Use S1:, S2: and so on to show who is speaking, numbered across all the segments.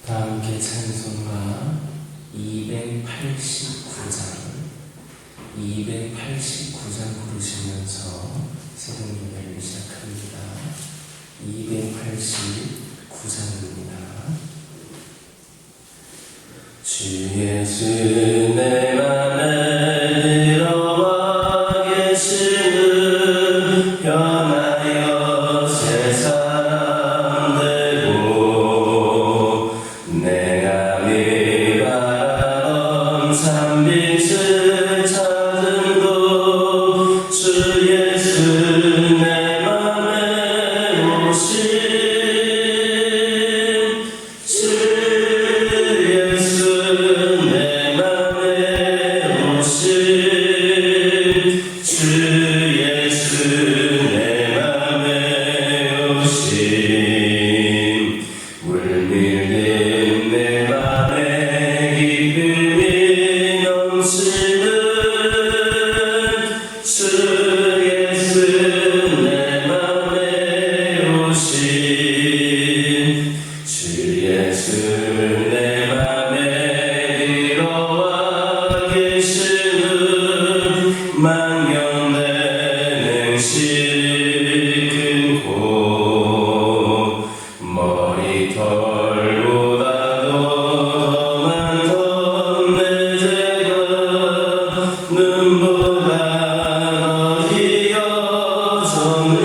S1: 다 함께 찬송가 289장 부르시면서 새벽 예배를 시작합니다. 289장입니다. 주 예수 내 맘에 들어와 계시는 변하여 세상 되고 내가 미바라던 참빛을 찾은 곳 주 예수 내 맘에 오신 주 예수 내 맘에 오신 주 예수 내 맘에 오신 물밀린 내 맘에 기쁨이 넘치는 주 예수 내 맘에 오신 주 예수 내 맘에 들어와 계시는 망령되는 시큰 곳 머리털보다도 더 많던 내 죄가 눈보다 더 희어졌네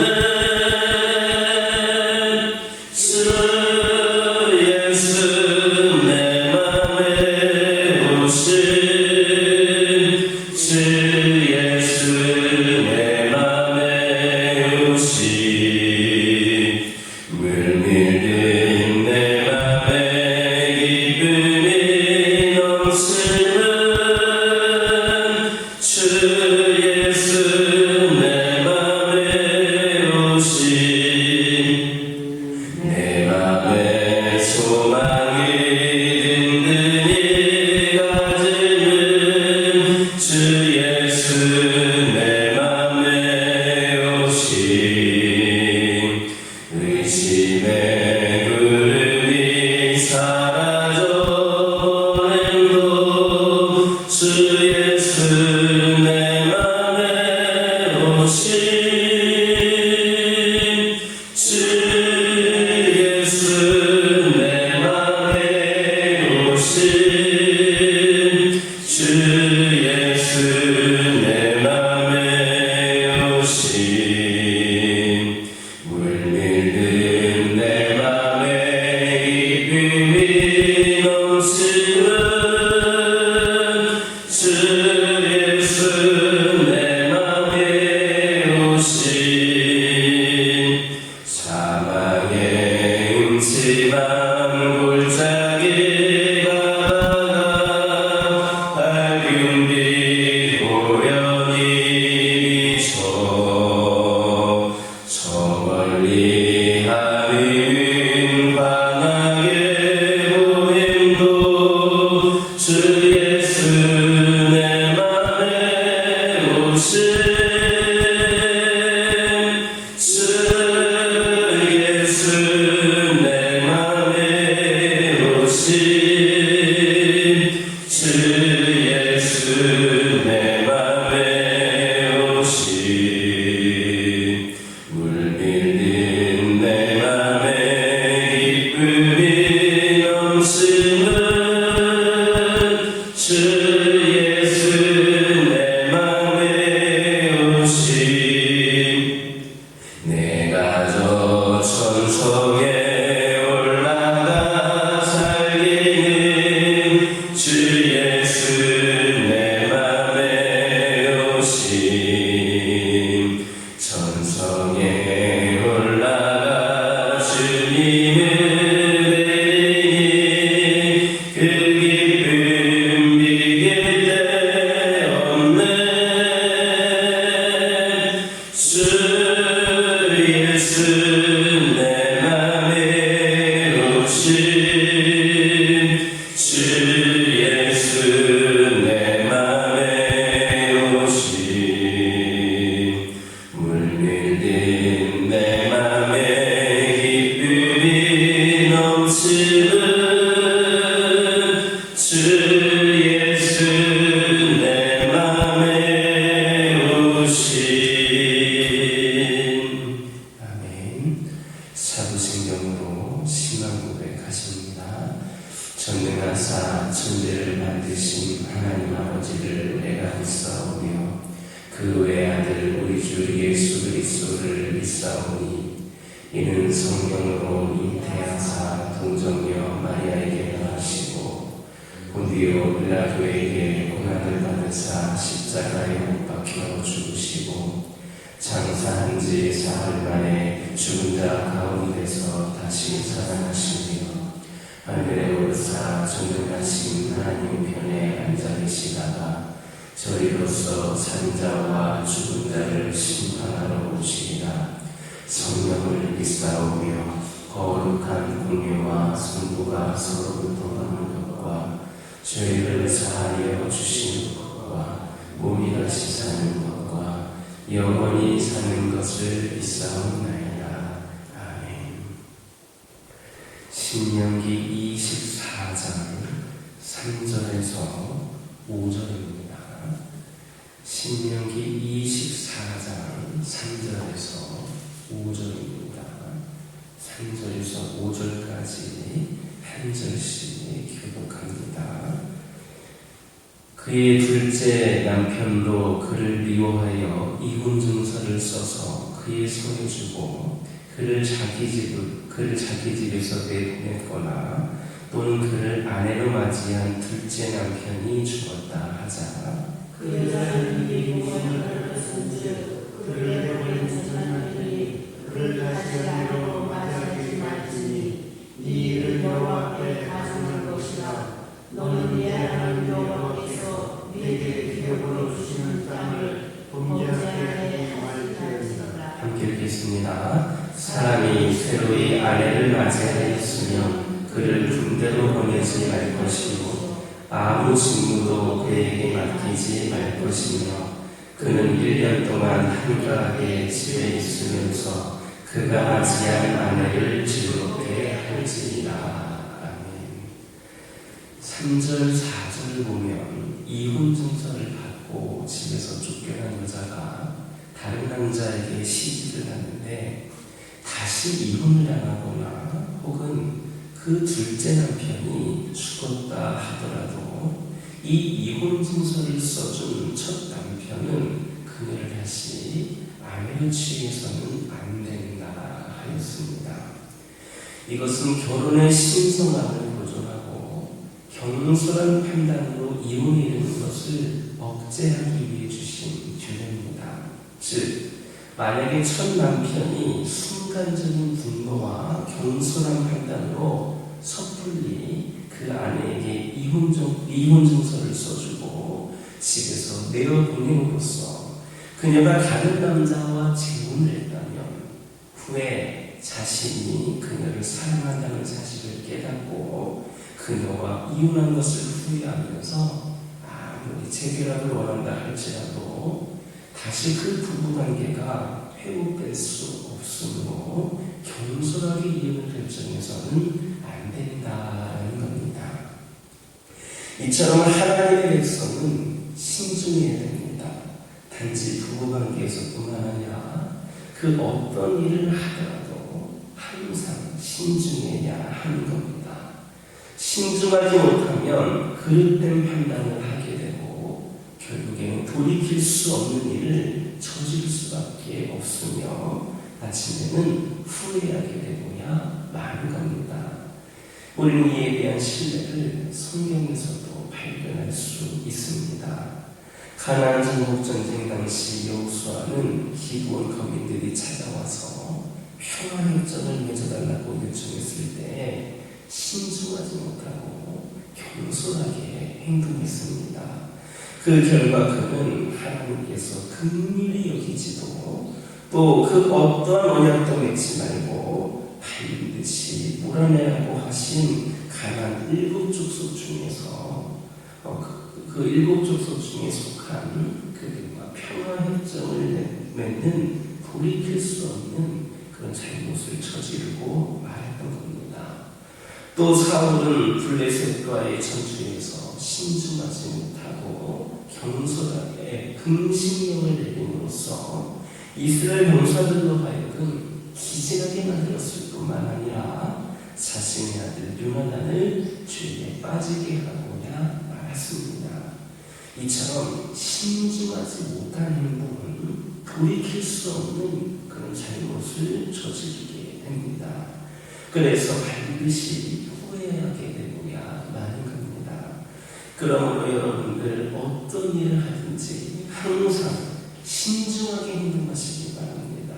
S1: 주 예수 내 맘에 오신 주 예수 내 맘에 오신 물밀린 내 맘에 기쁨이 넘치는 주 예수 내 맘에 오신 내 맘에 소망이 든든히 가지는 주 예수 내 맘에 오신 의심의 구름이 사라져버린 곳 주 예수 내 맘에 오신 주 예수 내 맘에 오신 주 예수 내 맘에 오신 물밀린 내 맘에 기쁨이 넘치는 주 예수 내 맘에 오신 사망의 음침한 골짜기 가다가 밝은 빛 호련히 비춰 저 멀리 하늘은 환하게 보임도 주 예수 내 맘에 오신 주 예수 내 맘에 오신 주 예수 내 맘에 오신 물밀린 내 맘에 기쁨이 넘치는 주 예수 내 맘에 오신 내가 저 천성에 올라가 살기는 주 예수 내 맘에 오신 천성에 올라가 주님을 뵈니 그 기쁨 비길 데 없네 주 예수 내 맘에 오신 주 예수 내 맘에 오신 물밀린 내 맘에 기쁨이 넘치는 전능하사 천지를 만드신 하나님 아버지를 내가 믿사오며 그 외아들 우리 주 예수 그리스도를 믿사오니 이는 성령으로 잉태하사 동정녀 마리아에게 나시고 본디오 빌라도에게 고난을 받으사 십자가에 못 박혀 죽으시고 장사한 지 사흘 만에 죽은 자 가운데서 다시 살아나시며 하늘에 오르사 전능하신 하나님 편에 앉아 계시다가 저리로서 산 자와 죽은 자를 심판하러 오시리라. 성령을 믿사오며 거룩한 공유와 성부가 서로부터 나는 것과 죄를 사하여 주시는 것과 몸이 다시 사는 것과 영원히 사는 것을 믿사옵나이다. 아멘. 신명기 24장 3절에서 5절입니다. 신명기 24장 3절에서 5절입니다. 3절에서 5절까지 한 절씩 교독합니다. 그의 둘째 남편도 그를 미워하여 이혼증서를 써서 그의 손에 주고 그를 자기 집에서 내보냈거나 또는 그를 아내로 맞이한 둘째 남편이 죽었다 하자.
S2: 그 여자는 이미 부모님을 뺏은즉 그를 내보낸 첫 남편이 그를 다시 아내로 맞이하지 말지니 네 일을 여호와 앞에 가증할 것이라. 너는 네 하나님 여호와께서 네게 기업으로 주시는 땅을 범죄하게 하실지어다.
S1: 함께 읽겠습니다. 사람이 새로이 아내를 맞이하였으면 그를 군대로 보내지 말 것이고 아무 직무도 그에게 맡기지 말 것이며 그는 1년 동안 한가하게 집에 있으면서 그가 맞이한 아내를 즐겁게 할지니라. 아멘. 3절 4절을 보면 이혼증서를 받고 집에서 쫓겨난 여자가 다른 남자에게 시집을 갔는데 다시 이혼을 당하거나 혹은 그 둘째 남편이 죽었다 하더라도 이 이혼 증서를 써준 첫 남편은 그녀를 다시 아내로 취해서는 안 된다 하였습니다. 이것은 결혼의 신성함을 보존하고 겸손한 판단으로 이혼이 되는 것을 억제하기 위해 주신 규례입니다. 즉 만약에 첫 남편이 순간적인 분노와 겸손한 판단으로 섣불리 그 아내에게 이혼 증서를 써주고 집에서 내어보냄으로써 그녀가 다른 남자와 재혼을 했다면 후에 자신이 그녀를 사랑한다는 사실을 깨닫고 그녀와 이혼한 것을 후회하면서 아무리 재결합을 원한다 할지라도 다시 그 부부관계가 회복될 수 없으므로 겸손하게 이혼을 결정해서는 안 된다는 겁니다. 이처럼 하나님의 백성은 신중해야 됩니다. 단지 부부관계에서뿐만 아니라 그 어떤 일을 하더라도 항상 신중해야 하는 겁니다. 신중하지 못하면 그릇된 판단을 하게 되고 결국에는 돌이킬 수 없는 일을 저질 수밖에 없으며 나중에는 후회하게 되고야 마는 겁니다. 우리는 이에 대한 신뢰를 성경에서도 발견할 수 있습니다. 가나안 정복 전쟁 당시 여호수아는 기브온 거민들이 찾아와서 평화 협정을 맺어달라고 요청했을 때 신중하지 못하고 겸손하게 행동했습니다. 그 결과 그는 하나님께서 긍휼히 여기지도 또 그 어떠한 언약도 맺지 말고 반드시 몰아내라고 하신 가나안 7족속 중에서 그 7족속 중에 속한 그들과 평화협정을 맺는 돌이킬 수 없는 그런 잘못을 저지르고 말했던 겁니다. 또 사울은 블레셋과의 전투에서 신중하지 못하고 겸손하게 금신령을 내림으로써 이스라엘 병사들로 하여금 기진하게 만들었을 뿐만 아니라 자신의 아들 요나단을 죄에 빠지게 하고야 말았습니다. 이처럼 신중하지 못한 행동은 돌이킬 수 없는 그런 잘못을 저지르게 됩니다. 그래서 반드시 후회하게 되고야 마는 겁니다. 그러므로 여러분들 어떤 일을 하든지 항상 신중하게 행동하시기 바랍니다.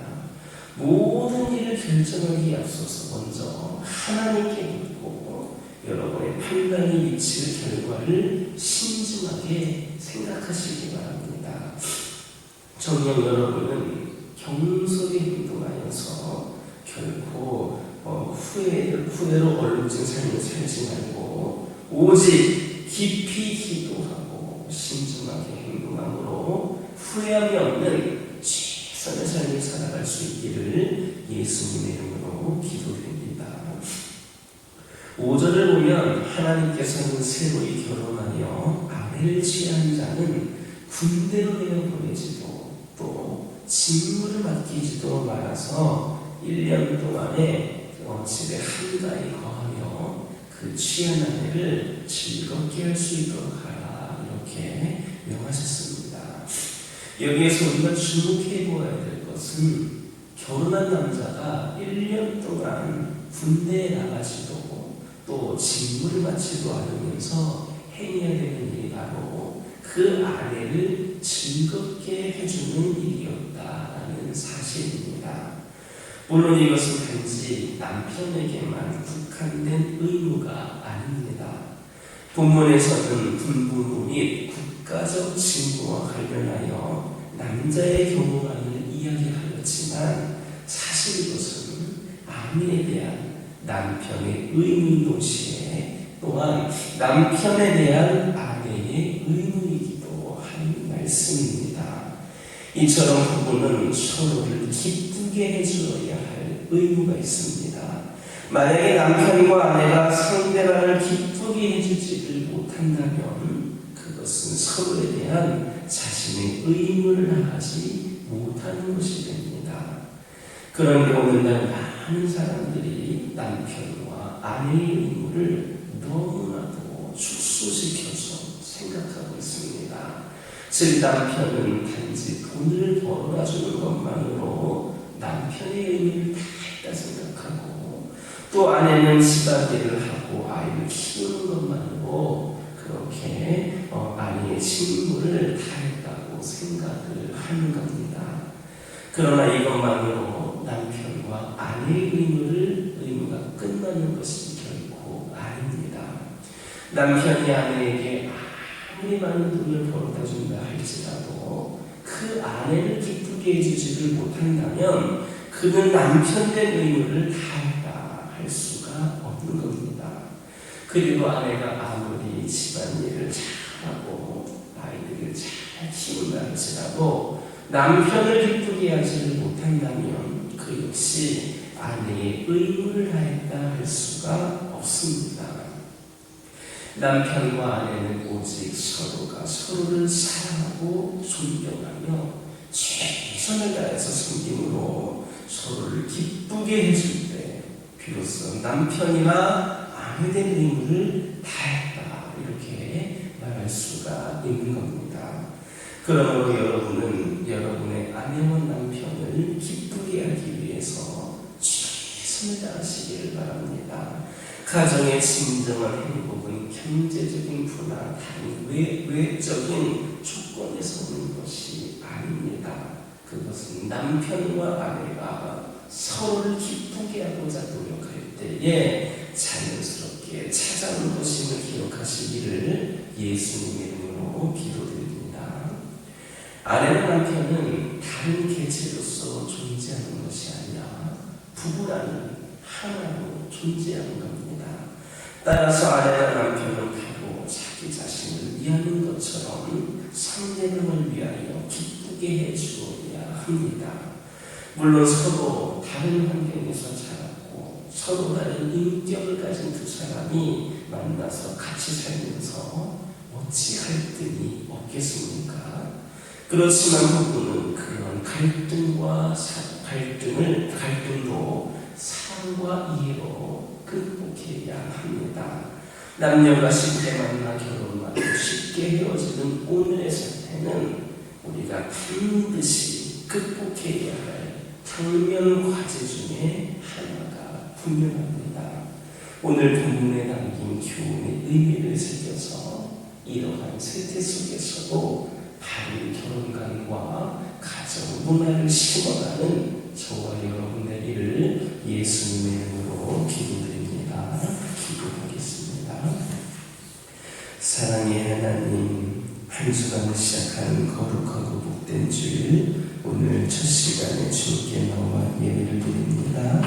S1: 모든 일을 결정하기에 앞서서 먼저 하나님께 묻고 여러분의 판단이 미칠 결과를 신중하게 생각하시기 바랍니다. 정녕 여러분은 경솔히 행동하여서 결코 후회로 얼룩진 삶을 살지 말고 오직 깊이 기도하고 신중하게 행동함으로 후회함이 없는 최선의 삶을 살아갈 수 있기를 예수님의 이름으로 기도드립니다. 5절을 보면 하나님께서는 새로이 결혼하여 아내를 취한 자는 군대로 내어 보내지도 또 직무를 맡기지도 말아서 1년 동안에 집에 한가히 거하며 그 취한 아내를 즐겁게 할 수 있도록 하라 이렇게 명하셨습니다. 여기에서 우리가 주목해 보아야 될 것은 결혼한 남자가 1년 동안 군대에 나가지도 또 직무를 마치도 않으면서 행해야 되는 일이 바로 그 아내를 즐겁게 해주는 일이었다라는 사실입니다. 물론 이것은 단지 남편에게만 국한된 의무가 아닙니다. 본문에서는 군복무 및 국가적 직무와 관련하여 남자의 경우만을 이야기하였지만 사실 이것은 아내에 대한 남편의 의무 동시에 또한 남편에 대한 아내의 의무이기도 한 말씀입니다. 이처럼 부부는 서로를 기쁘게 해주어야 할 의무가 있습니다. 만약에 남편과 아내가 상대방을 기쁘게 해주지를 못한다면 그것은 서로에 대한 자신의 의무를 하지 못하는 것이 됩니다. 그런데 오늘날 많은 사람들이 남편과 아내의 의무를 너무나도 축소시켜서 생각하고 있습니다. 즉 남편은 단지 돈을 벌어다 주는 것만으로 남편의 의무를 다 했다 생각하고 또 아내는 집안일을 하고 아이를 키우는 것만으로 그렇게 아내의 직무를 다 했다고 생각을 하는 겁니다. 그러나 이것만으로 남편과 아내의 의무가 끝나는 것이 결코 아닙니다. 남편이 아내에게 아무리 많은 돈을 벌어다 준다 할지라도 그 아내를 기쁘게 해주지를 못한다면 그는 남편된 의무를 다했다 할 수가 없는 겁니다. 그리고 아내가 아무리 집안일을 잘하고 아이들을 잘 키운다 할지라도 남편을 기쁘게 하지를 못한다면 그 역시 아내의 의무를 다했다 할 수가 없습니다. 남편과 아내는 오직 서로가 서로를 사랑하고 존경하며 최선을 다해서 섬김으로 서로를 기쁘게 해줄 때 비로소 남편이나 아내된 의무를 다했다 이렇게 말할 수가 있는 겁니다. 그러므로 여러분은 여러분의 아내와 남편을 기쁘게 하기 위해서 최선을 다하시기를 바랍니다. 가정의 진정한 행복은 경제적인 부나 다른 외적인 조건에서 오는 것이 아닙니다. 그것은 남편과 아내가 서로를 기쁘게 하고자 노력할 때에 자연스럽게 찾아오는 것임을 기억하시기를 예수님의 이름으로 기도드립니다. 아내와 남편은 다른 개체로서 존재하는 것이 아니라 부부라는 하나로 존재하는 겁니다. 따라서 아내와 남편은 바로 자기 자신을 위하는 것처럼 상대방을 위하여 기쁘게 해주어야 합니다. 물론 서로 다른 환경에서 자랐고 서로 다른 인격을 가진 두 사람이 만나서 같이 살면서 어찌 갈등이 없겠습니까? 그렇지만 부부는 그런 갈등도 사랑과 이해로 극복해야 합니다. 남녀가 쉽게 만나 결혼하고 쉽게 헤어지는 오늘의 사태는 우리가 반드시 극복해야 할 당면 과제 중에 하나가 분명합니다. 오늘 본문에 담긴 교훈의 의미를 새겨서 이러한 세태 속에서도 바른 결혼관과 가정 문화를 심어가는 저와 여러분 되기를 예수님의 이름으로 기도드립니다. 기도하겠습니다. 사랑의 하나님, 한 주간을 시작한 거룩하고 복된 주일, 오늘 첫 시간에 주께 나와 예배를 드립니다.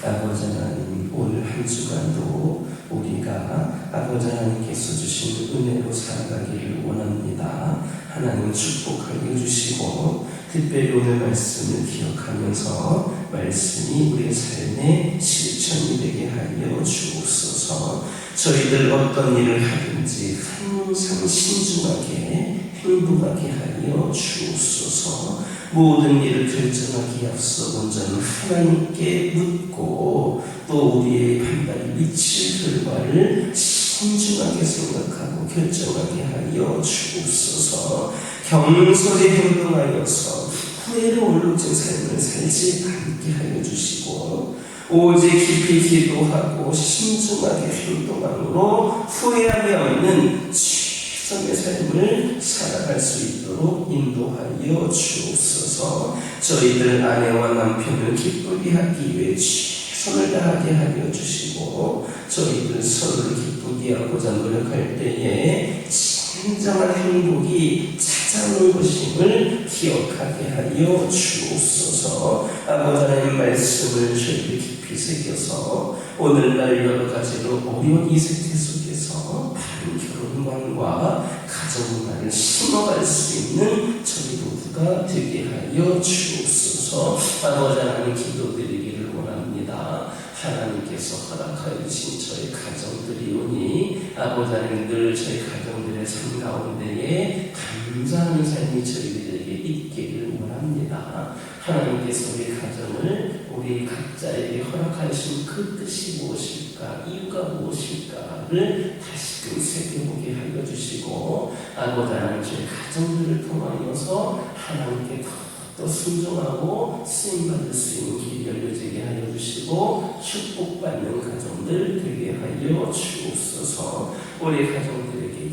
S1: 아버지 하나님, 오늘 한 주간도 우리가 아버지 하나님께서 주신 은혜로 살아가기를 원합니다. 하나님 축복하여 주시고 특별히 오늘 말씀을 기억하면서 말씀이 우리의 삶의 실천이 되게 하여 주옵소서. 저희들 어떤 일을 하든지 항상 신중하게 행동하게 하여 주옵소서. 모든 일을 결정하기에 앞서 먼저는 하나님께 묻고 또 우리의 판단이 미칠 결과를 신중하게 생각하고 결정하게 하여 주옵소서. 겸손히 행동하여서 후회로 올룩진 삶을 살지 않게 하여 주시고 오직 깊이 기도하고 신중하게 행동함으로 후회함이 없는 최선의 삶을 살아갈 수 있도록 인도하여 주옵소서. 저희들 아내와 남편을 기쁘게 하기 위해 최선을 다하게 하여 주시고 저희들 서로를 기쁘게 하고자 노력할 때에 진정한 행복이 찾아오는 것임을 기억하게 하여 주옵소서. 아버지 하나님 말씀을 저희들 깊이 새겨서 오늘날 여러 가지로 어려운 이 세태 속에서 바른 결혼관과 가정문화를 심어갈 수 있는 저희 모두가 되게 하여 주옵소서. 아버지 하나님 기도드리기를 원합니다. 하나님께서 허락하여 주신 저희 가정들이 오니 아버지 하나님 늘 저희 가정들의 삶 가운데에 감사하는 삶이 저희들에게 있기를 원합니다. 하나님께서 우리 가정을 우리 각자에게 허락하신 그 뜻이 무엇일까, 이유가 무엇일까를 다시금 새겨보게 하여 주시고 아버지 하나님 저희 가정들을 통하여서 하나님께 더 순종하고 쓰임받을 수 있는 길이 열려지게 하여 주시고 축복받는 가정들 되게 하여 주옵소서. 우리 가정들에게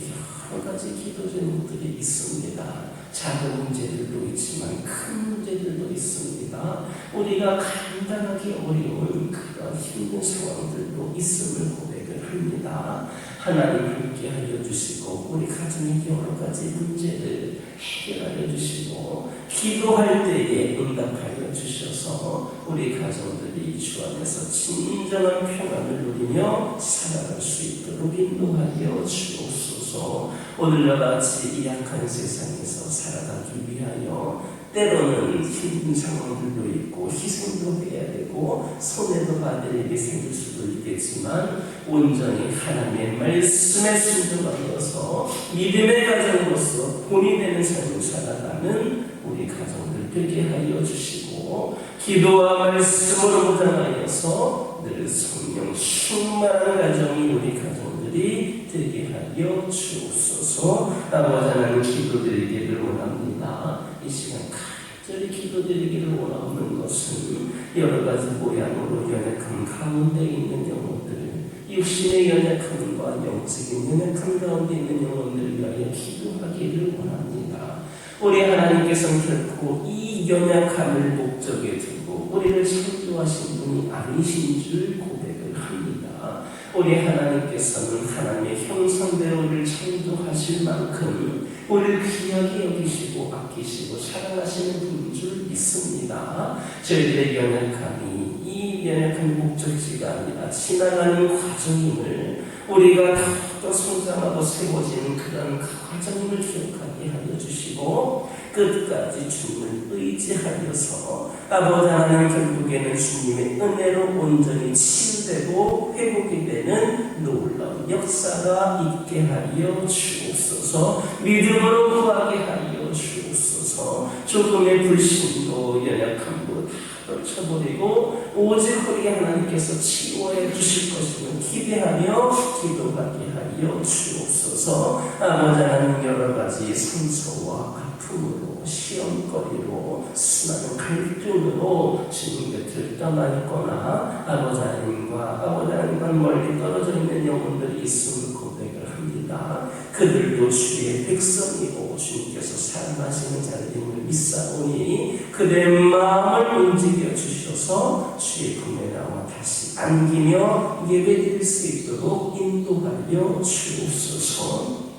S1: 여러 가지 기도 제목들이 있습니다. 작은 문제들도 있지만 큰 문제들도 있습니다. 우리가 간단하게 어려운 그런 힘든 상황들도 있음을 고백을 합니다. 하나님 함께 하여 주시고 우리 가정의 여러 가지 문제들 해결하여 주시고 기도할 때에 응답하여 주셔서 우리 가정들이 주 안에서 진정한 평안을 누리며 살아갈 수 있도록 인도하여 주옵소서. 오늘과 같이 이 약한 세상에서 살아가기 위하여 때로는 힘든 상황들도 있고 희생도 해야 되고 손해도 받을 일이 생길 수도 있겠지만 온전히 하나님의 말씀에 순종하여서 믿음의 가정으로서 본이 되는 삶을 살아가는 우리 가정들 되게 하여 주시고 기도와 말씀으로 무장하여서 늘 성령 충만한 가정이 우리 가정들이 되게 하여 주옵소서. 아버지 하나님 기도드리기를 원합니다. 이 시간 간절히 기도드리기를 원하는 것은 여러 가지 모양으로 연약한 가운데 있는 영혼들, 육신의 연약함과 영적인 연약함 가운데 있는 영혼들을 위하여 기도하기를 원합니다. 우리 하나님께서는 결코 이 연약함을 목적에 두고 우리를 창조하신 분이 아니신 줄 고백을 합니다. 우리 하나님께서는 하나님의 형상대로 우리를 창조하실 만큼 우리를 귀하게 여기시고 아끼시고 사랑하시는 분인 줄 믿습니다. 저희들의 연약함이 이 연약한 목적지가 아니라 지나가는 과정임을 우리가 더 성장하고 세워지는 그런 과정임을 기억하게 하여 주시고 끝까지 주님을 의지하여서 아버지 하나님 결국에는 주님의 은혜로 온전히 치유되고 회복이 되는 놀라운 역사가 있게 하여 주옵소서. 믿음으로 구하게 하여 주옵소서. 조금의 불신도 연약함도 다 떨쳐버리고 오직 우리 하나님께서 치유해 주실 것임을 기대하며 기도하게 하여 주옵소서. 아버지 하나님, 여러 가지 상처와 아픔으로, 시험거리로, 수많은 갈등으로 주님 곁을 떠나 있거나 아버지 하나님과 멀리 떨어져 있는 영혼들이 있음을 고백을 합니다. 그들도 주의 백성이고 주님께서 사랑하시는 자들임을 믿사오니 그들의 마음을 움직여 주셔서 주의 품에 나와 다시 안기며 예배드릴 수 있도록 인도하여 주옵소서.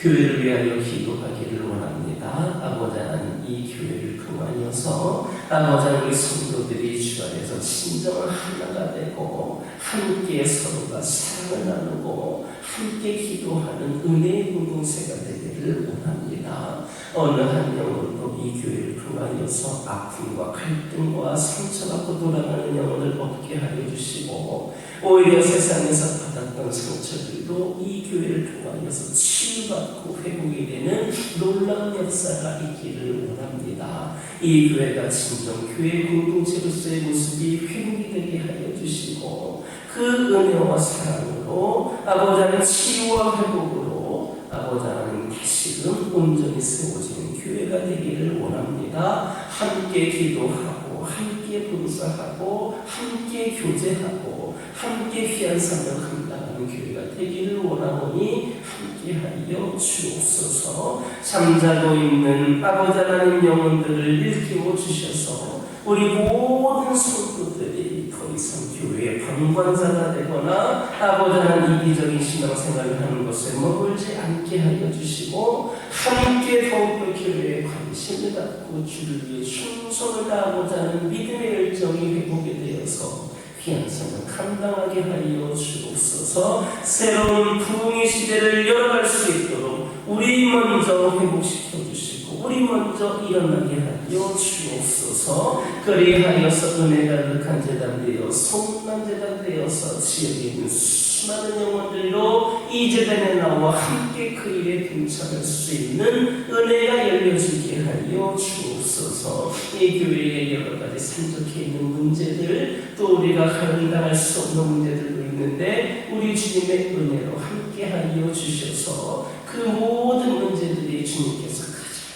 S1: 교회를 위하여 기도하기를 원합니다. 아버지 하나님, 이 교회를 통하여서 아버지 하나님, 성도들이 주 안에서 진정한 하나가 되고 함께 서로가 사랑을 나누고 함께 기도하는 은혜의 공동체가 되기를 원합니다. 어느 한 영혼도 이 교회를 통하여서 아픔과 갈등과 상처받고 돌아가는 영혼을 얻게 하여 주시고 오히려 세상에서 받았던 상처들도 이 교회를 통하여서 치유받고 회복이 되는 놀라운 역사가 있기를 원합니다. 이 교회가 진정 교회 공동체로서의 모습이 회복이 되게 하여 주시고 그 은혜와 사랑으로 아버지 하나님, 치유와 회복으로 아버지 하나님, 다시금 온전히 세워지는 교회가 되기를 원합니다. 함께 기도하고 함께 봉사하고 함께 교제하고 함께 귀한 사명을 감당하는 교회가 되기를 원하오니 함께하여 주옵소서. 잠자고 있는 아버지 하나님, 영혼들을 일깨워 주셔서 우리 모든 성도들이 더 이상 교회의 방관자가 되거나 아버지 하나님, 이기적인 신앙생활을 하는 것에 머물지 않게 하여 주시고 함께 더욱더 교회에 관심을 갖고 주를 위해 충성을 다하고자 하는 믿음의 열정이 회복이 되어서 귀한 사명 감당하게 하여 주옵소서. 새로운 부흥의 시대를 열어갈 수 있도록 우리 먼저 회복시켜 주시고 우리 먼저 일어나게 하여 주옵소서. 그리하여서 은혜 가득한 제단 되어 소문난 제단 되어서 지역에 있는 수많은 영혼들로 이 제단에 나와 함께 그 일에 동참할 수 있는 은혜가 열려지게 하여 주옵소서. 이 교회에 여러 가지 산적해 있는 문제들, 또 우리가 감당할 수 없는 문제들도 있는데 우리 주님의 은혜로 함께 하여 주셔서 그 모든 문제들이 주님께서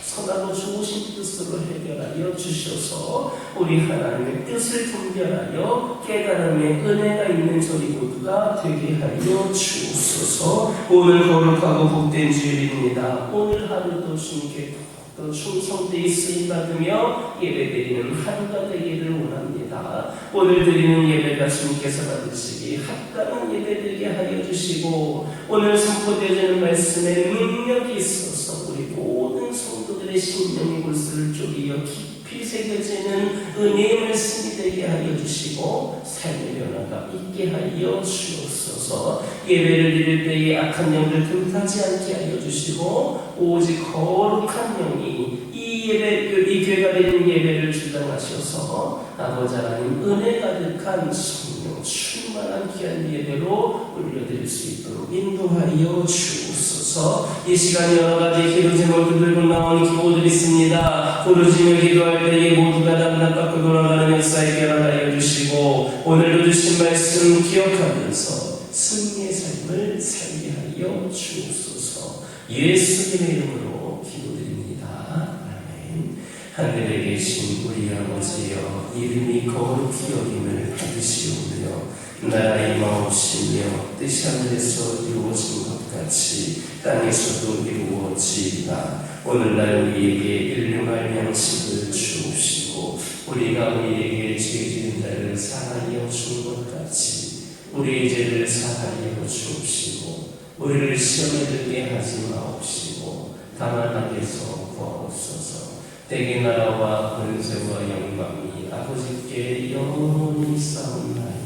S1: 선하고 좋으신 뜻으로 해결하여 주셔서 우리 하나님의 뜻을 분별하여 깨달음의 은혜가 있는 저희 모두가 되게 하여 주옵소서. 오늘 거룩하고 복된 주일입니다. 오늘 하루도 주님께 또 충성되이 쓰임받으며 예배드리는 하루가 되기를 원합니다. 오늘 드리는 예배가 주님께서 받으시기 합당한 예배드리게 하여 주시고 오늘 선포되어지는 말씀에 능력이 있어서 우리 모든 성도들의 심령의 골수를 쪼개어 깊이 새겨지는 은혜의 말씀이 되게 하여 주시고 삶의 변화가 있게 하여 주옵소서. 예배를 드릴 때에 악한 영을 틈타지 않게 하여 주시고 오직 거룩한 영이 이 교회가 되는 예배를 주장하셔서 아버지 하나님, 은혜 가득한 성령 충만한 귀한 예배로 올려드릴 수 있도록 인도하여 주옵소서. 이 시간 여러 가지 기도 제목을 들고 나온 기도들이 있습니다. 부르짖으며 기도할 때에 모두가 담당 받고 돌아가는 역사에 결합하여 주시고 오늘도 주신 말씀 기억하면서 승리의 삶을 살게 하여 주옵소서. 예수님의 이름으로 기도드립니다. 아멘. 하늘에 계신 우리 아버지여, 이름이 거룩히 여김을 받으시오며 나라의 마옵시며 뜻이 하늘에서 이루어진 것 같이 땅에서도 이루어지이다. 오늘날 우리에게 일용할 양식을 주옵시고 우리가 우리에게 죄 지은 자를 사하여 준 것 같이 우리의 죄를 사하여 주옵시고 우리를 시험에 들게 하지 마옵시고 다만 악에서 구하옵소서. 대개 나라와 권세와 영광이 아버지께 영원히 싸움나이다.